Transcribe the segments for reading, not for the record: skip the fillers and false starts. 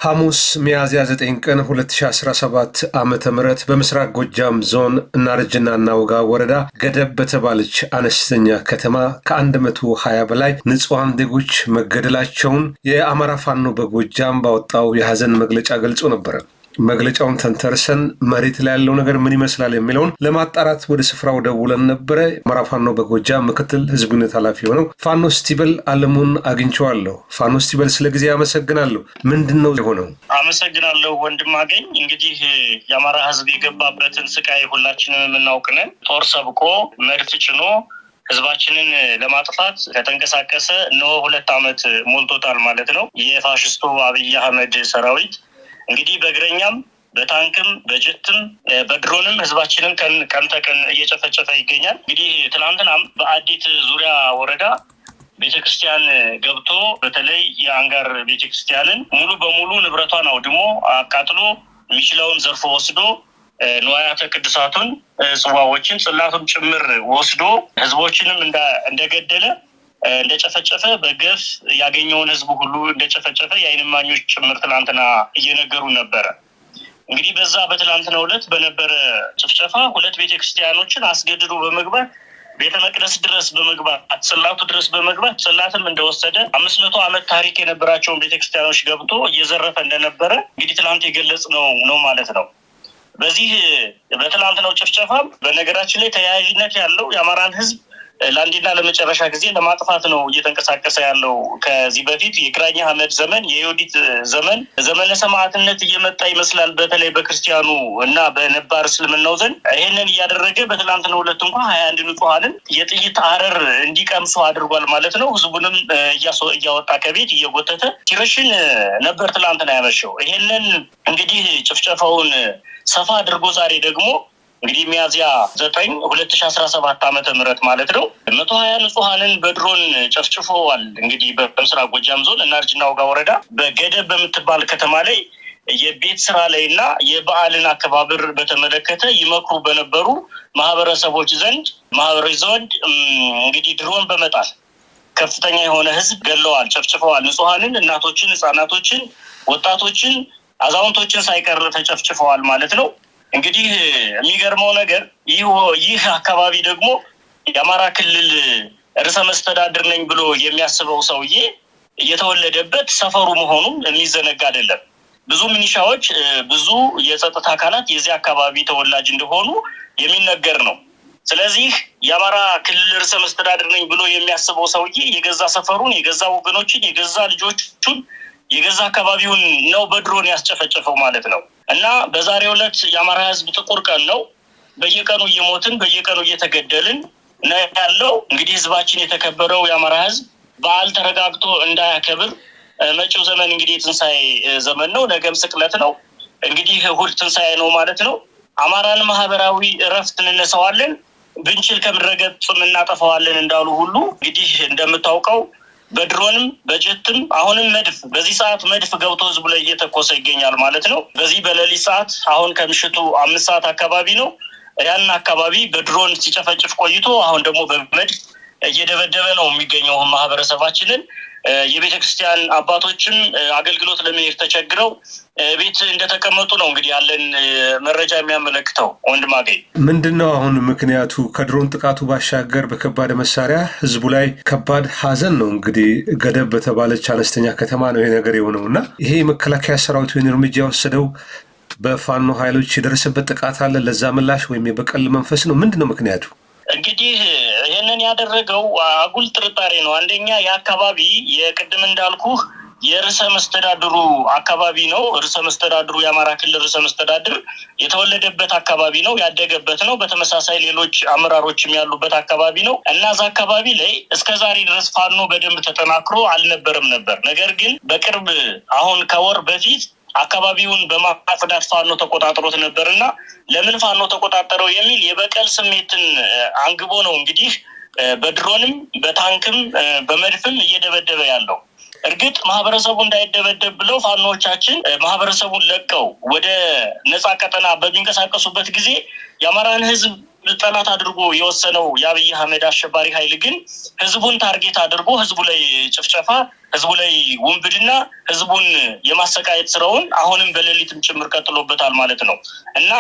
ሐሙስ ሚያዝያ 9 ቀን 2017 ዓመተ ምህረት በምስራቅ ጎጃም ዞን እናርጅና እናውጋ ወረዳ ገደብ በተባለች አነስተኛ ከተማ ከ120 በላይ ንጹሃን ዜጎች መገደላቸውን የአማራ ፋኖ በጎጃም ባወጣው የሐዘን መግለጫ ገልጾ ነበር። መግለጫውን ተንተርሰን መሬት ላይ ያለው ነገር ምን ይመስላል የሚለውን ለማጣራት ወደ ስፍራው ደውለን ነበረ። አማራ ፋኖ በጎጃም ምክትል ህዝብ ግንኙነት ኃላፊ ሆነው ፋኖ ስቲበል አለሙን አግኝቼዋለሁ። ፋኖ ስቲበል ስለ ጊዜ አመሰግናለሁ። ምንድነው የሆነው? አመሰግናለሁ ወንድም አገኝ። እንግዲህ የአማራ ህዝብ የገባበትን ስቃይ ሁላችንም የምናውቅ ነን። ጦር ሰብቆ መድፍ ጭኖ ህዝባችንን ለማጥፋት ከተንቀሳቀሰ እነሆ 2 ዓመት ሞልቶታል ማለት ነው። የፋሽስቱ አብይ አህመድ ሰራዊት እንግዲህ በእግረኛም በታንክም በጀትም በድሮንም ህዝባችንን ቀን ተቀን እየጨፈጨፈ ይገኛል። እንግዲህ ትናንትናም በአዲት ዙሪያ ወረዳ ቤተክርስቲያን ገብቶ በተለይ የአንጋር ቤተክርስቲያንን ሙሉ በሙሉ ንብረቷን አውድሞ አቃጥሎ የሚችለውን ዘርፎ ወስዶ ንዋያተ ቅዱሳቱን ጽዋዎችን ጽላቱን ጭምር ወስዶ ህዝቦችንም እንደገደለ እንደጨፈጨፈ በገፍ ያገኘውን ህዝብ ሁሉ እንደጨፈጨፈ የዓይን እማኞች ጭምር ትናንትና እየነገሩ ነበረ። እንግዲህ በዛ በትናንትናው ዕለት በነበረ ጭፍጨፋ 2 ቤተክርስቲያኖችን አስገድዶ በመግባት ቤተ መቅደስ ድረስ በመግባት ጽላቱ ድረስ በመግባት ጽላትም እንደወሰደ 500 ዓመት ታሪክ የነበራቸውን ቤተክርስቲያኖች ገብቶ እየዘረፈ እንደነበረ እንግዲህ ትናንት የገለጽ ነው ማለት ነው። በዚህ በትናንትናው ጭፍጨፋ በነገራችን ላይ ተያያዥነት ያለው የአማራን ህዝብ ለአንዴና ለመጨረሻ ጊዜ ለማጥፋት ነው እየተንቀሳቀሰ ያለው። ከዚህ በፊት የግራኝ አህመድ ዘመን የዮዲት ዘመነ ሰማዕትነት እየመጣ ይመስላል፣ በተለይ በክርስቲያኑ እና በነባር እስልምናው ዘንድ። ይህንን እያደረገ በትናንትናው ዕለት እንኳን 21 ንጹሃንን የጥይት አረር እንዲቀምሱ አድርጓል ማለት ነው። ህዝቡንም እያወጣ ከቤት እየጎተተ ሲረሽን ነበር ትናንትና ያመሸው። ይሄንን እንግዲህ ጭፍጨፋውን ሰፋ አድርጎ ዛሬ ደግሞ እንግዲህ ሚያዝያ 9 2017 ዓመተ ምህረት ማለት ነው 120 ንጹሃንን በድሮን ጨፍጭፈዋል። እንግዲህ በምስራቅ ጎጃም ዞን እናርጅና እናውጋ ወረዳ በገደብ በምትባል ከተማ ላይ የቤት ስራ ላይና የበዓልን አከባበር በተመለከተ ይመክሩ በነበሩ ማህበረሰቦች ዘንድ እንግዲህ ድሮን በመጣል ከፍተኛ የሆነ ህዝብ ገለዋል፣ ጨፍጭፈዋል። ንጹሃንን እናቶችን፣ ህጻናቶችን፣ ወጣቶችን፣ አዛውንቶችን ሳይቀር ተጨፍጭፈዋል ማለት ነው። እንግዲህ የሚገርመው ነገር ይህ አካባቢ ደግሞ የአማራ ክልል ርዕሰ መስተዳድር ነኝ ብሎ የሚያስበው ሰውዬ የተወለደበት ሰፈሩ መሆኑን የሚዘነጋ አይደለም። ብዙ ሚኒሻዎች፣ ብዙ የጸጥታ አካላት የዚህ አካባቢ ተወላጅ እንደሆኑ የሚነገር ነው። ስለዚህ የአማራ ክልል ርዕሰ መስተዳድር ነኝ ብሎ የሚያስበው ሰውዬ የገዛ ሰፈሩን፣ የገዛ ወገኖችን፣ የገዛ ልጆቹን፣ የገዛ አካባቢውን ነው በድሮን ያስጨፈጨፈው ማለት ነው። እና በዛሬው ዕለት የአማራ ህዝብ ጥቁር ቀን ነው። በየቀኑ እየሞትን በየቀኑ እየተገደልን ነው ያለው። እንግዲህ ህዝባችን የተከበረው የአማራ ህዝብ በዓል ተረጋግቶ እንዳያከብር መጪው ዘመን እንግዲህ የትንሣኤ ዘመን ነው። ነገም ስቅለት ነው። እንግዲህ እሑድ ትንሣኤ ነው ማለት ነው። አማራን ማህበራዊ እረፍት እንነሳዋለን፣ ብንችል ከምድረገጽ እናጠፋዋለን እንዳሉ ሁሉ እንግዲህ እንደምታውቀው በድሮንም በጀትም አሁንም በዚህ ሰዓት መድፍ ገብቶ ህዝቡ ላይ እየተኮሰ ይገኛል ማለት ነው። በዚህ በሌሊት ሰዓት አሁን ከምሽቱ 5 ሰዓት አካባቢ ነው። ያን አካባቢ በድሮን ሲጨፈጭፍ ቆይቶ አሁን ደግሞ በመድፍ እየደበደበ ነው የሚገኘው ማህበረሰባችንን። የቤተክርስቲያን አባቶችም አገልግሎት ለመሄድ ተቸግረው ቤት እንደተቀመጡ ነው እንግዲህ ያለን መረጃ የሚያመለክተው። ወንድም አገኝ ምንድነው አሁን ምክንያቱ? ከድሮን ጥቃቱ ባሻገር በከባድ መሳሪያ ህዝቡ ላይ ከባድ ሀዘን ነው። እንግዲህ ገደብ በተባለች አነስተኛ ከተማ ነው ይሄ ነገር የሆነው እና ይሄ የመከላከያ ሰራዊት ወይን እርምጃ የወሰደው በፋኖ ኃይሎች የደረሰበት ጥቃት አለ፣ ለዛ ምላሽ ወይም የበቀል መንፈስ ነው? ምንድነው ምክንያቱ? እንግዲህ ይህንን ያደረገው አጉል ጥርጣሬ ነው። አንደኛ የአካባቢ የቅድም እንዳልኩህ የርዕሰ መስተዳድሩ አካባቢ ነው። ርዕሰ መስተዳድሩ የአማራ ክልል ርዕሰ መስተዳድር የተወለደበት አካባቢ ነው፣ ያደገበት ነው። በተመሳሳይ ሌሎች አመራሮችም ያሉበት አካባቢ ነው እና እዛ አካባቢ ላይ እስከዛሬ ድረስ ፋኖ በደንብ ተጠናክሮ አልነበረም ነበር። ነገር ግን በቅርብ አሁን ከወር በፊት አካባቢውን በማጽዳት ፋኖ ተቆጣጥሮት ነበርና ለምን ፋኖ ተቆጣጠረው የሚል የበቀል ስሜትን አንግቦ ነው እንግዲህ በድሮንም በታንክም በመድፍም እየደበደበ ያለው። እርግጥ ማህበረሰቡ እንዳይደበደብ ብለው ፋኖቻችን ማህበረሰቡን ለቀው ወደ ነፃ ቀጠና በሚንቀሳቀሱበት ጊዜ የአማራን ህዝብ ጠላት አድርጎ የወሰነው የአብይ አህመድ አሸባሪ ኃይል ግን ህዝቡን ታርጌት አድርጎ ህዝቡ ላይ ጭፍጨፋ፣ ህዝቡ ላይ ውንብድና፣ ህዝቡን የማሰቃየት ስራውን አሁንም በሌሊትም ጭምር ቀጥሎበታል ማለት ነው እና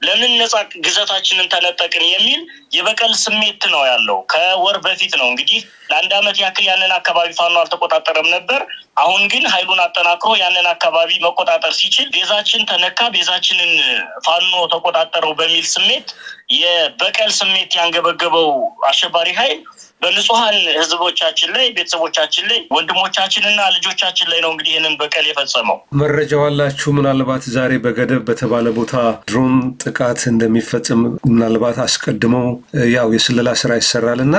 ለምን ነፃ ግዛታችንን ተነጠቅን የሚል የበቀል ስሜት ነው ያለው። ከወር በፊት ነው እንግዲህ ለአንድ አመት ያክል ያንን አካባቢ ፋኖ አልተቆጣጠረም ነበር። አሁን ግን ኃይሉን አጠናክሮ ያንን አካባቢ መቆጣጠር ሲችል ቤዛችን ተነካ፣ ቤዛችንን ፋኖ ተቆጣጠረው በሚል ስሜት የበቀል ስሜት ያንገበገበው አሸባሪ ኃይል በንጹሃን ህዝቦቻችን ላይ፣ ቤተሰቦቻችን ላይ፣ ወንድሞቻችንና ልጆቻችን ላይ ነው እንግዲህ ይህንን በቀል የፈጸመው። መረጃው አላችሁ? ምናልባት ዛሬ በገደብ በተባለ ቦታ ድሮን ጥቃት እንደሚፈጽም ምናልባት አስቀድመው ያው የስለላ ስራ ይሰራልና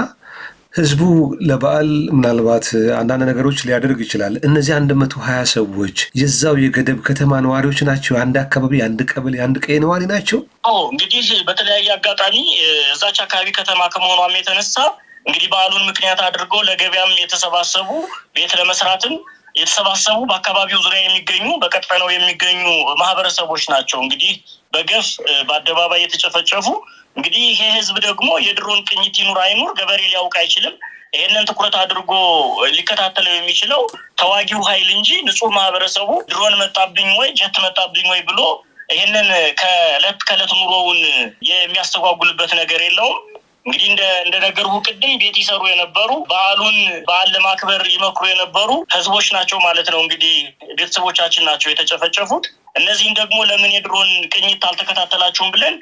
ህዝቡ ለበዓል ምናልባት አንዳንድ ነገሮች ሊያደርግ ይችላል። እነዚህ 120 ሰዎች የዛው የገደብ ከተማ ነዋሪዎች ናቸው? አንድ አካባቢ፣ አንድ ቀበሌ፣ አንድ ቀይ ነዋሪ ናቸው? አዎ እንግዲህ በተለያየ አጋጣሚ እዛች አካባቢ ከተማ ከመሆኗም የተነሳ እንግዲህ በዓሉን ምክንያት አድርገው ለገበያም የተሰባሰቡ ቤት ለመስራትም የተሰባሰቡ በአካባቢው ዙሪያ የሚገኙ በቀጠናው የሚገኙ ማህበረሰቦች ናቸው እንግዲህ በገፍ በአደባባይ የተጨፈጨፉ። እንግዲህ ይሄ ህዝብ ደግሞ የድሮን ቅኝት ይኑር አይኑር ገበሬ ሊያውቅ አይችልም። ይሄንን ትኩረት አድርጎ ሊከታተለው የሚችለው ተዋጊው ኃይል እንጂ ንጹህ ማህበረሰቡ ድሮን መጣብኝ ወይ ጀት መጣብኝ ወይ ብሎ ይሄንን ከዕለት ኑሮውን የሚያስተጓጉልበት ነገር የለውም። እንግዲህ እንደነገርኩ ቅድም ቤት ይሰሩ የነበሩ በዓል ለማክበር ይመክሩ የነበሩ ህዝቦች ናቸው ማለት ነው። እንግዲህ ቤተሰቦቻችን ናቸው የተጨፈጨፉት። እነዚህን ደግሞ ለምን የድሮን ቅኝት አልተከታተላችሁም ብለን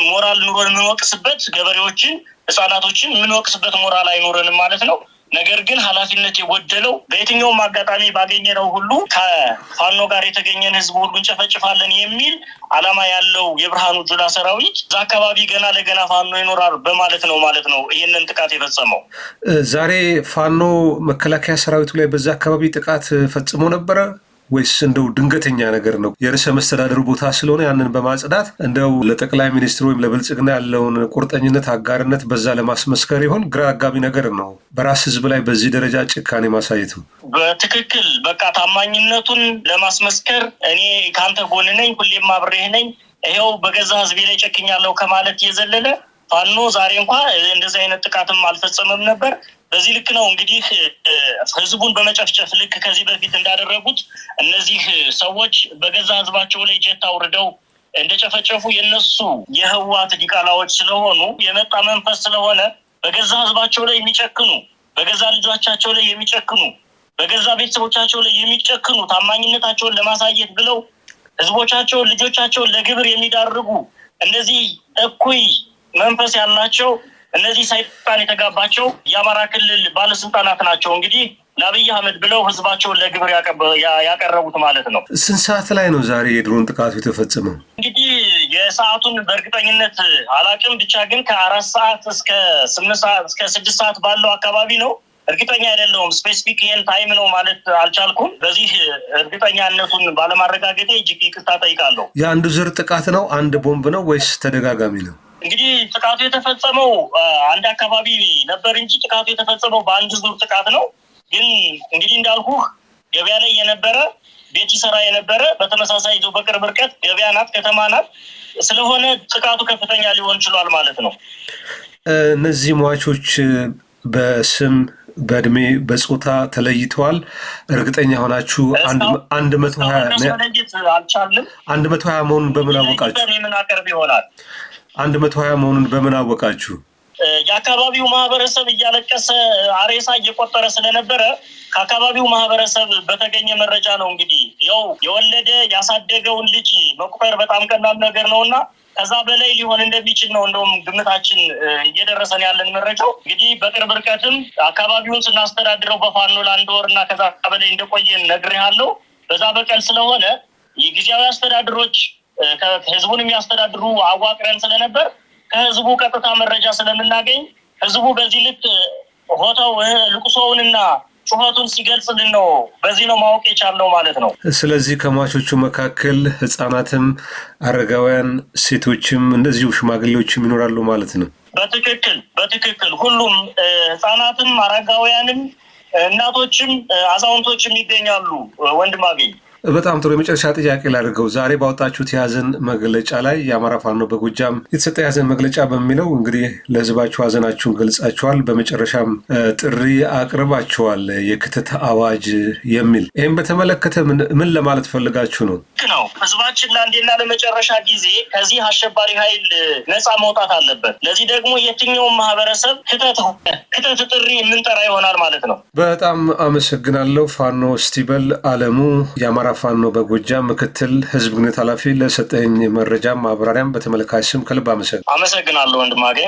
ሞራል ኑሮን የምንወቅስበት፣ ገበሬዎችን ህፃናቶችን የምንወቅስበት ሞራል አይኖረንም ማለት ነው። ነገር ግን ኃላፊነት የጎደለው በየትኛውም አጋጣሚ ባገኘነው ሁሉ ከፋኖ ጋር የተገኘን ህዝብ ሁሉ እንጨፈጭፋለን የሚል ዓላማ ያለው የብርሃኑ ጁላ ሰራዊት እዛ አካባቢ ገና ለገና ፋኖ ይኖራል በማለት ነው ይህንን ጥቃት የፈጸመው። ዛሬ ፋኖ መከላከያ ሰራዊቱ ላይ በዛ አካባቢ ጥቃት ፈጽሞ ነበረ ወይስ እንደው ድንገተኛ ነገር ነው? የርዕሰ መስተዳድሩ ቦታ ስለሆነ ያንን በማጽዳት እንደው ለጠቅላይ ሚኒስትሩ ወይም ለብልጽግና ያለውን ቁርጠኝነት፣ አጋርነት በዛ ለማስመስከር ይሆን? ግራ አጋቢ ነገር ነው በራስ ህዝብ ላይ በዚህ ደረጃ ጭካኔ ማሳየቱ። በትክክል በቃ ታማኝነቱን ለማስመስከር እኔ ካንተ ጎን ነኝ፣ ሁሌም አብሬህ ነኝ፣ ይሄው በገዛ ህዝቤ ላይ ጨክኛለሁ ከማለት የዘለለ ፋኖ ዛሬ እንኳን እንደዚህ አይነት ጥቃትም አልፈጸመም ነበር። በዚህ ልክ ነው እንግዲህ ህዝቡን በመጨፍጨፍ ልክ ከዚህ በፊት እንዳደረጉት እነዚህ ሰዎች በገዛ ህዝባቸው ላይ ጀት አውርደው እንደጨፈጨፉ የነሱ የህዋት ዲቃላዎች ስለሆኑ የመጣ መንፈስ ስለሆነ በገዛ ህዝባቸው ላይ የሚጨክኑ፣ በገዛ ልጆቻቸው ላይ የሚጨክኑ፣ በገዛ ቤተሰቦቻቸው ላይ የሚጨክኑ ታማኝነታቸውን ለማሳየት ብለው ህዝቦቻቸውን፣ ልጆቻቸውን ለግብር የሚዳርጉ እነዚህ እኩይ መንፈስ ያላቸው እነዚህ ሰይጣን የተጋባቸው የአማራ ክልል ባለስልጣናት ናቸው እንግዲህ ለአብይ አህመድ ብለው ህዝባቸውን ለግብር ያቀረቡት ማለት ነው። ስንት ሰዓት ላይ ነው ዛሬ የድሮን ጥቃቱ የተፈጸመው? እንግዲህ የሰዓቱን በእርግጠኝነት አላውቅም፣ ብቻ ግን ከ4 ሰዓት እስከ 6 ሰዓት ባለው አካባቢ ነው። እርግጠኛ አይደለሁም። ስፔሲፊክ ይሄን ታይም ነው ማለት አልቻልኩም። በዚህ እርግጠኛነቱን ባለማረጋገጤ እጅግ ይቅርታ ጠይቃለሁ። የአንዱ ዙር ጥቃት ነው? አንድ ቦምብ ነው ወይስ ተደጋጋሚ ነው? እንግዲህ ጥቃቱ የተፈጸመው አንድ አካባቢ ነበር እንጂ ጥቃቱ የተፈጸመው በአንድ ዙር ጥቃት ነው። ግን እንግዲህ እንዳልኩህ ገበያ ላይ የነበረ ቤት ይሰራ የነበረ በተመሳሳይ ይዞ በቅርብ ርቀት ገበያ ናት፣ ከተማ ናት። ስለሆነ ጥቃቱ ከፍተኛ ሊሆን ችሏል ማለት ነው። እነዚህ ሟቾች በስም በእድሜ በጾታ ተለይተዋል? እርግጠኛ ሆናችሁ 120 አልቻልም። 120 መሆኑን በምን አወቃችሁ? 120 መሆኑን በምን አወቃችሁ? የአካባቢው ማህበረሰብ እያለቀሰ አሬሳ እየቆጠረ ስለነበረ ከአካባቢው ማህበረሰብ በተገኘ መረጃ ነው እንግዲህ ያው የወለደ ያሳደገውን ልጅ መቁጠር በጣም ቀላል ነገር ነውና ከዛ በላይ ሊሆን እንደሚችል ነው እንደውም ግምታችን እየደረሰን ያለን መረጃው። እንግዲህ በቅርብ ርቀትም አካባቢውን ስናስተዳድረው በፋኖ ለአንድ ወር እና ከዛ በላይ እንደቆየን ነግሬሃለሁ። በዛ በቀል ስለሆነ የጊዜያዊ አስተዳድሮች ህዝቡን የሚያስተዳድሩ አዋቅረን ስለነበር ከህዝቡ ቀጥታ መረጃ ስለምናገኝ ህዝቡ በዚህ ልክ ሆታው ልቁሶውንና ጩኸቱን ሲገልጽልን ነው በዚህ ነው ማወቅ የቻለው ማለት ነው። ስለዚህ ከሟቾቹ መካከል ህፃናትም፣ አረጋውያን፣ ሴቶችም እንደዚሁ ሽማግሌዎችም ይኖራሉ ማለት ነው። በትክክል ሁሉም ህፃናትም፣ አረጋውያንም፣ እናቶችም አዛውንቶችም ይገኛሉ ወንድም አገኝ። በጣም ጥሩ። የመጨረሻ ጥያቄ ላድርገው። ዛሬ ባወጣችሁት የሀዘን መግለጫ ላይ የአማራ ፋኖ በጎጃም የተሰጠ የሀዘን መግለጫ በሚለው እንግዲህ ለህዝባችሁ ሀዘናችሁን ገልጻችኋል። በመጨረሻም ጥሪ አቅርባችኋል የክተት አዋጅ የሚል። ይህም በተመለከተ ምን ለማለት ፈልጋችሁ ነው? ነው ህዝባችን ለአንዴና ለመጨረሻ ጊዜ ከዚህ አሸባሪ ኃይል ነፃ መውጣት አለበት። ለዚህ ደግሞ የትኛውም ማህበረሰብ ክተት ጥሪ የምንጠራ ይሆናል ማለት ነው። በጣም አመሰግናለሁ። ፋኖ ስቲበል አለሙ የአማራ ፋኖ በጎጃም ምክትል ህዝብ ግንኙነት ኃላፊ ለሰጠኝ መረጃም ማብራሪያም በተመልካች ስም ከልብ አመሰግናለሁ ወንድማገኝ።